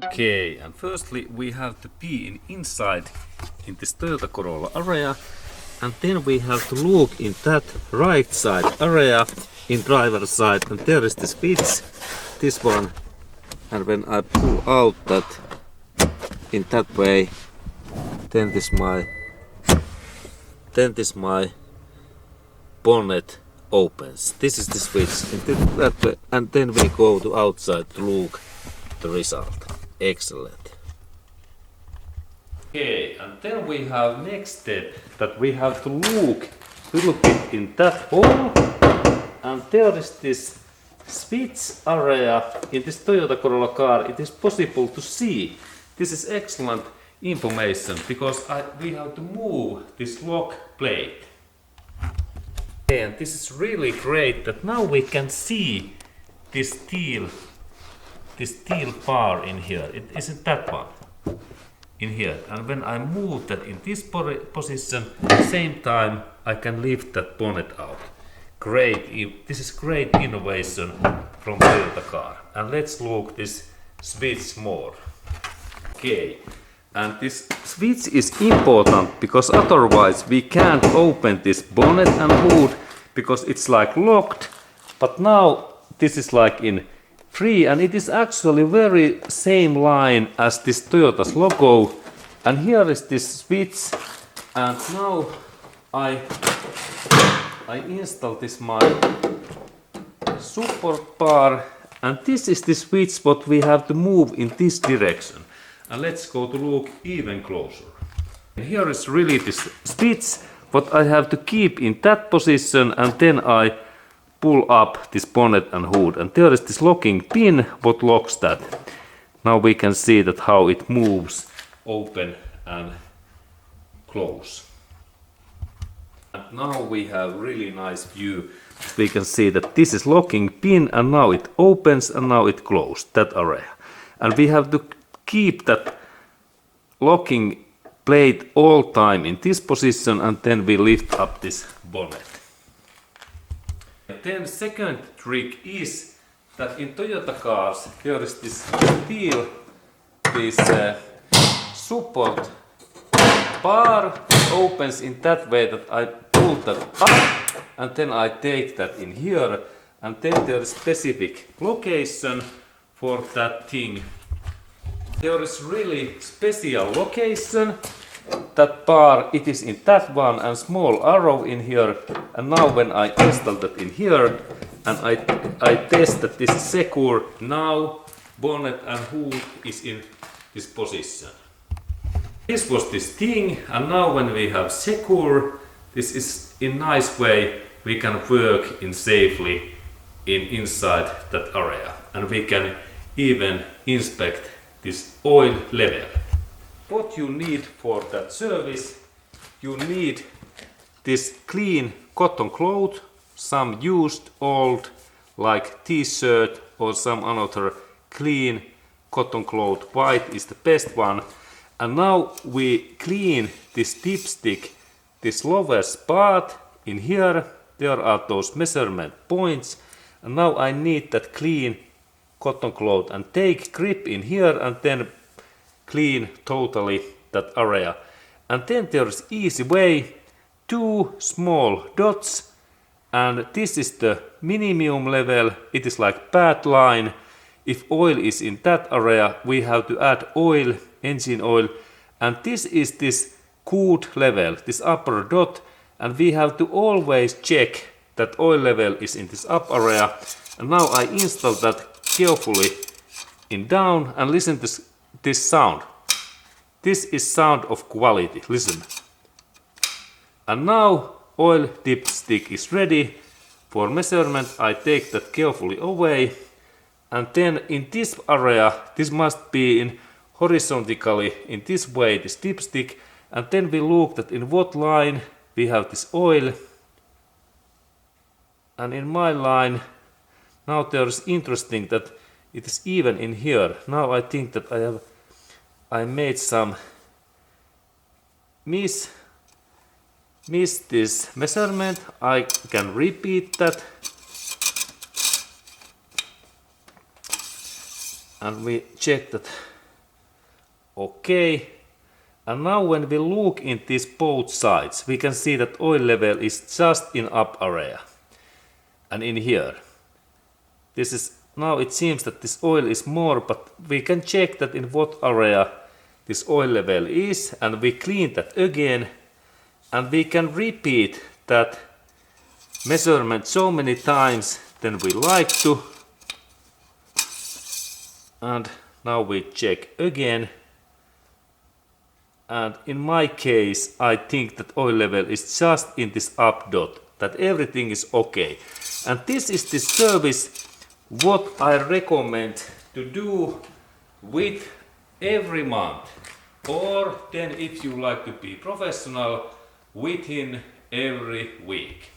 Okay, and firstly we have to be inside in this Toyota Corolla area, and then we have to look in that right side area in driver side, and there is the switch, this one, and when I pull out that in that way, then this my bonnet opens. This is the switch, and that way, and then we go to outside to look the result. Excellent. Okay, and then we have next step that we have to look a little bit in that hole, and there is this switch area in this Toyota Corolla car. It is possible to see. This is excellent information because we have to move this lock plate. Okay, and this is really great that now we can see this steel bar in here. It isn't that one in here, and when I move that in this position, same time I can lift that bonnet out. Great, this is great innovation from Toyota car. And let's look this switch more. Okay, and this switch is important because otherwise we can't open this bonnet and hood because it's like locked, but now this is like in free, and it is actually very same line as this Toyota's logo, and here is this switch, and now I install this my support bar, and this is the switch what we have to move in this direction, and let's go to look even closer. And here is really this switch what I have to keep in that position, and then I pull up this bonnet and hood, and there is this locking pin what locks that. Now we can see that how it moves open and close. And now we have really nice view. We can see that this is locking pin, and now it opens and now it closed that area. And we have to keep that locking plate all time in this position, and then we lift up this bonnet. Then second trick is that in Toyota cars there is this steel, this support bar opens in that way that I pull that up, and then I take that in here, and then there is specific location for that thing. There is really special location. That bar, it is in that one, and small arrow in here, and now when I install that in here and I test that this is secure, now bonnet and hood is in this position. This was this thing, and now when we have secure, this is in nice way we can work in safely inside that area, and we can even inspect this oil level. What you need for that service, you need this clean cotton cloth, some used old like t-shirt or some another clean cotton cloth. White is the best one. And now we clean this dipstick, this lowest part in here. There are those measurement points, and now I need that clean cotton cloth and take grip in here and then clean totally that area. And then there is easy way, 2 small dots, and this is the minimum level. It is like bad line. If oil is in that area, we have to add oil, engine oil, and this is this good level, this upper dot, and we have to always check that oil level is in this up area. And now I install that carefully in down, and listen to this sound. This is sound of quality, listen. And now oil dipstick is ready for measurement. I take that carefully away, and then in this area, this must be in horizontally in this way, this dipstick, and then we look that in what line we have this oil. And in my line, now there is interesting that it is even in here. Now I think that I made some miss this measurement. I can repeat that and we check that okay. And now when we look in these both sides, we can see that oil level is just in up area and in here. This is now it seems that this oil is more, but we can check that in what area this oil level is, and we clean that again, and we can repeat that measurement so many times than we like to. And now we check again. And in my case, I think that oil level is just in this up dot, that everything is okay. And this is the service what I recommend to do with every month. Or then if you like to be professional, within every week.